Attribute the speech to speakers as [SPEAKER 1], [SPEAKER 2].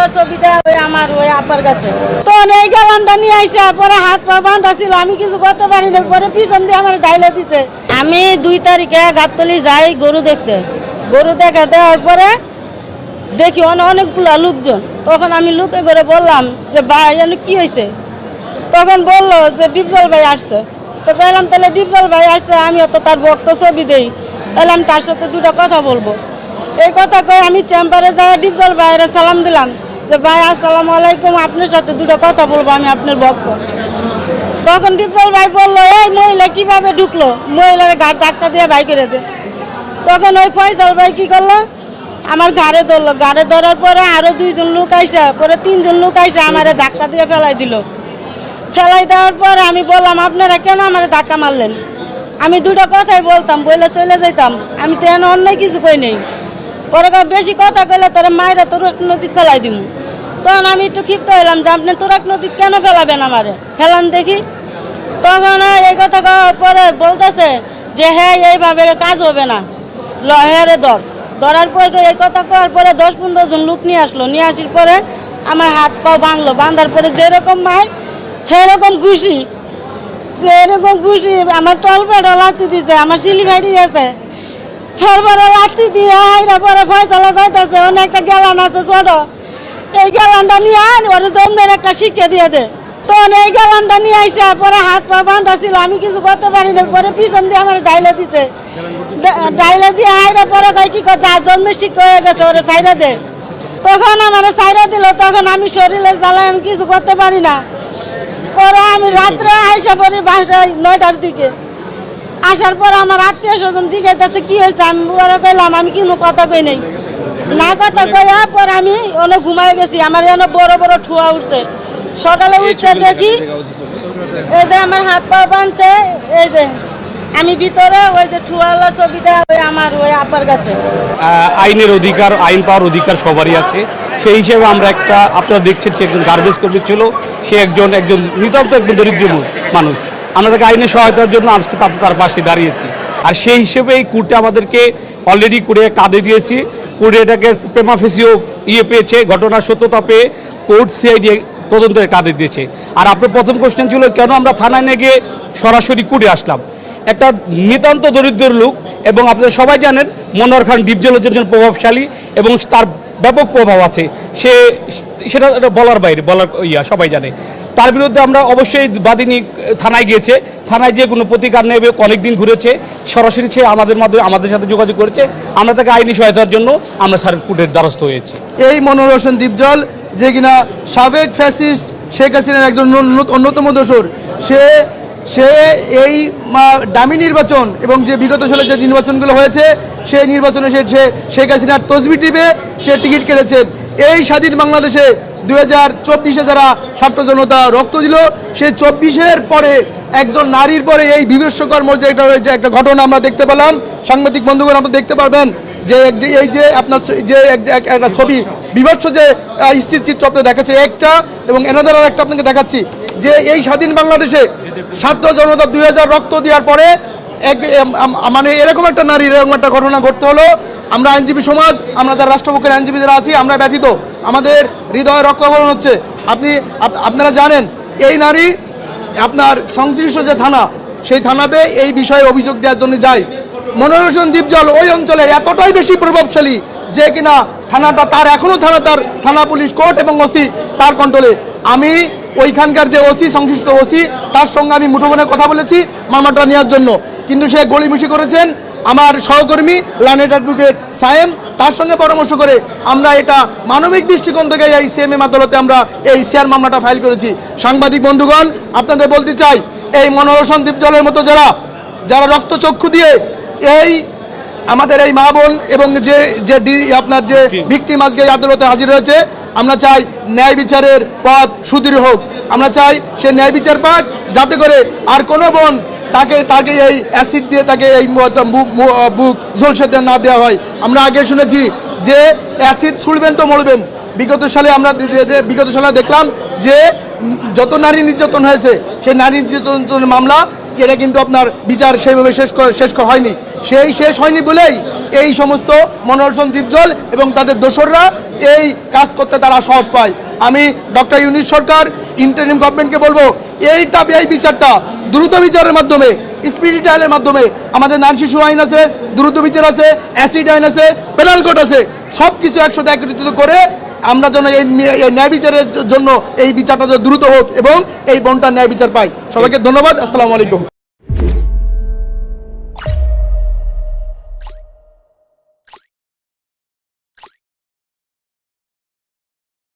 [SPEAKER 1] টুয়ালা ছবিটা ওই আমার ওই আব্বার কাছে। তো এই গ্যালানটা নিয়ে আইসা পরে হাত পা বাঁধা ছিল, আমি কিছু করতে পারি না, পরে পিছন দিয়ে আমার ডাইলে দিছে। আমি 2 তারিখে গাবতলী যাই গরু দেখতে, গরু দেখা দেওয়ার পরে দেখি অনেকগুলা লোকজন। তখন আমি লুকে করে বললাম যে ভাই জানি কি হয়েছে। তখন বললো যে ডিপজল ভাই আসছে। তো বললাম তাহলে ডিপজল ভাই আসছে, আমিও তো তার ভক্ত, ছবি দেই, তাহলে আমি তার সাথে 2টা কথা বলবো। এই কথা কয়ে আমি চেম্বারে যাই ডিপজল ভাইয়ের সালাম দিলাম যে ভাই আসসালামু আলাইকুম, আপনার সাথে 2টা কথা বলবো, আমি আপনার ভক্ত। তখন ডিপজল ভাই বললো এই মহিলা কিভাবে ঢুকলো, মহিলার ঘাট ধাক্কা দিয়ে ভাই করে দে। তখন ওই ফয়সাল ভাই কি করলো, আমার ঘাড়ে ধরলো, ঘাড়ে ধরার পরে আরো 2 জন লোক আইসা, পরে 3 জন লোক আইসা আমারে ধাক্কা দিয়ে ফেলাই দিল। ফেলাই দেওয়ার পরে আমি বললাম আপনারা কেন আমারে ধাক্কা মারলেন। আমি 2টা কথাই বলতাম, বলে চলে যাইতাম, আমি তো এনে অন্য কিছু কই নেই। পরে বেশি কথা কইলে তোরা মায়েরা তোরাক নদীতে ফেলাই দিব। তখন আমি একটু ক্ষিপ্ত হইলাম যে আপনি তোরাক নদীতে কেন ফেলাবেন আমারে, ফেলান দেখি। তখন এই কথা কওয়ার পরে বলতেছে যে হ্যাঁ এইভাবে কাজ হবে না, লহেরে ধরার পরে এই কথা কওয়ার পরে 10-15 জন লোক নিয়ে আসলো। নিয়ে আসার পরে আমার হাত পা বাঁধলো, বাঁধার পরে যেরকম মার সেরকম খুশি, যেরকম খুশি আমার টলপেটও লাথি দিছে, আমার সিলি ভাইটি আছে, এরপরে লাথি দিয়ে হাইরা পরে ফয়সালা কইতাছে অনেক একটা গ্যালান আছে ছোট, এই গ্যালানটা নিয়ে আন, ওর জন্মের একটা শিক্ষা দিয়ে দে। তখন এই গ্যালানটা নিয়ে আইসা পরে হাত পা বাঁধা ছিল, আমি কিছু করতে পারি না, পরে পিছন দিয়ে আমার ডাইলে দিছে। ডাইলে দিয়ে হাইরা পরে কয় কি কথা জন্মের শিক্ষা হয়ে গেছে, ওরে সাইরা দে। তখন আমার সাইরা দিল, তখন আমি শরীরের জ্বালায় আমি কিছু করতে পারি না। পরে আমি রাত্রে আইসা পড়ি বাসায় 9টার দিকে। আসার পর আমার আত্মীয় স্বজন জিজ্ঞাসা কি হয়েছে, আমি পরে কইলাম আমি কোনো কথা কই নাই, না কথা কইয়া পরে আমি অনেক ঘুমাই গেছি। আমার এনে বড় বড় ঠুয়া উঠছে। সকালে উঠে দেখি এই যে আমার হাত পা বাঁধছে, এই যে আমি ভিতরে ওই যে ঠুয়ালা ছবিটা ওই আমার ওই আব্বার কাছে।
[SPEAKER 2] আইনের অধিকার, আইন পাওয়ার অধিকার সবারই আছে। সেই হিসেবে আমরা একটা, আপনারা দেখছেন সে একজন গার্বেজ কর্মী ছিল, সে একজন নিতান্ত একজন দরিদ্র মানুষ। আমরা তাকে আইনের সহায়তার জন্য আজকে তার পাশে দাঁড়িয়েছি। আর সেই হিসেবে এই কোর্টে আমাদেরকে অলরেডি কোর্টে কাঁদে দিয়েছি। কোর্টে এটাকে প্রেমা ফেসিও পেয়েছে, ঘটনার সত্যতা পেয়ে কোর্ট সিআইডি তদন্তের কাঁদে দিয়েছে। আর আপনার প্রথম কোশ্চেন ছিল কেন আমরা থানায় নিয়ে গিয়ে সরাসরি কোর্টে আসলাম। একটা নিতান্ত দরিদ্র লোক, এবং আপনারা সবাই জানেন মনোয়ার খান ডিপজল একজন প্রভাবশালী এবং তার ব্যাপক প্রভাব আছে, সেটা বলার বাইরে, সবাই জানে। তার বিরুদ্ধে আমরা অবশ্যই বাদীনি থানায় গিয়েছে, থানায় যে কোনো প্রতিকার নেবে, অনেকদিন ঘুরেছে, সরাসরি সে আমাদের সাথে যোগাযোগ করেছে। আমরা তাকে আইনি সহায়তার জন্য আমরা স্যার কোর্টের দ্বারস্থ হয়েছি।
[SPEAKER 3] এই মনোয়ার হোসেন ডিপজল যে কিনা সাবেক ফ্যাসিস্ট শেখ হাসিনার একজন অন্যতম দোসর, সে এই ডামি নির্বাচন এবং যে বিগত সালে যে নির্বাচনগুলো হয়েছে সেই নির্বাচনে সে শেখ হাসিনার তসবি টিপে সে টিকিট কেটেছেন। এই স্বাধীন বাংলাদেশে 2024-এ যারা ছাত্র জনতা রক্ত দিল, সেই 24-এর পরে একজন নারীর পরে এই বিভৎসকর মর্যাদা হয়েছে একটা ঘটনা আমরা দেখতে পেলাম। সাংবাদিক বন্ধুগণ আপনারা দেখতে পারবেন যে এই যে আপনার যে একটা ছবি বিভৎস যে স্থির চিত্র আপনাদের দেখাচ্ছে একটা, এবং এনাদের আর একটা আপনাকে দেখাচ্ছি যে এই স্বাধীন বাংলাদেশে ছাত্র জনতা 2000 রক্ত দেওয়ার পরে মানে এরকম একটা নারী এরকম একটা ঘটনা ঘটতে হলো। আমরা আইনজীবী সমাজ, আমরা যারা রাষ্ট্রপক্ষের আইনজীবী যারা আছি, আমরা ব্যথিত, আমাদের হৃদয়ে রক্তক্ষরণ হচ্ছে। আপনারা জানেন এই নারী আপনার সংশ্লিষ্ট যে থানা, সেই থানাতে এই বিষয়ে অভিযোগ দেওয়ার জন্য যায়। মনোয়ার হোসেন ডিপজল ওই অঞ্চলে এতটাই বেশি প্রভাবশালী যে কিনা থানাটা তার এখনও থানা পুলিশ কোর্ট এবং ওসি তার কন্ট্রোলে। আমি ওইখানকার যে ওসি, সংশ্লিষ্ট ওসি, তার সঙ্গে আমি মুঠোফোনে কথা বলেছি মামলাটা নেওয়ার জন্য, কিন্তু সে গড়িমসি করেছেন। আমার সহকর্মী লানেট অ্যাডভোকেট সায়েম, তার সঙ্গে পরামর্শ করে আমরা এটা মানবিক দৃষ্টিকোণ থেকে এই সিএমএম আদালতে আমরা এই শেয়ার মামলাটা ফাইল করেছি। সাংবাদিক বন্ধুগণ, আপনাদের বলতে চাই এই মনোয়ার হোসেন ডিপজলের মতো যারা রক্তচক্ষু দিয়ে এই আমাদের এই মা বোন এবং যে আপনার যে ভিকটিম আজকে এই আদালতে হাজির হয়েছে, আমরা চাই ন্যায় বিচারের পথ সুদৃঢ় হোক। আমরা চাই সে ন্যায় বিচার পাক, যাতে করে আর কোনো বোন তাকে এই অ্যাসিড দিয়ে তাকে এই বুক ঝলসে না দেওয়া হয়। আমরা আগে শুনেছি যে অ্যাসিড ছুড়বেন তো মরবেন। বিগত সালে দেখলাম যে যত নারী নির্যাতন হয়েছে, সেই নারী নির্যাতনের মামলা এটা কিন্তু আপনার বিচার সেইভাবে শেষ হয়নি। শেষ হয়নি বলেই এই সমস্ত মনোহর হোসেন দীপজল এবং তাদের দোসররা এই কাজ করতে তারা সাহস পায়। আমি ডক্টর ইউনূস সরকার ইন্টারিম গভর্নমেন্টকে বলবো এই বিচারটা দ্রুত বিচারের মাধ্যমে, স্পিডি ট্রায়ালের মাধ্যমে, আমাদের নান শিশু আইন আছে, দ্রুত বিচার আছে, অ্যাসিড আইন আছে, পেনাল কোড আছে, সব কিছু একসাথে একত্রিত করে আমরা যেন এই ন্যায় বিচারের জন্য এই বিচারটা দ্রুত হোক এবং এই বোনটা ন্যায় বিচার পাই। সবাইকে ধন্যবাদ। আসসালামু আলাইকুম।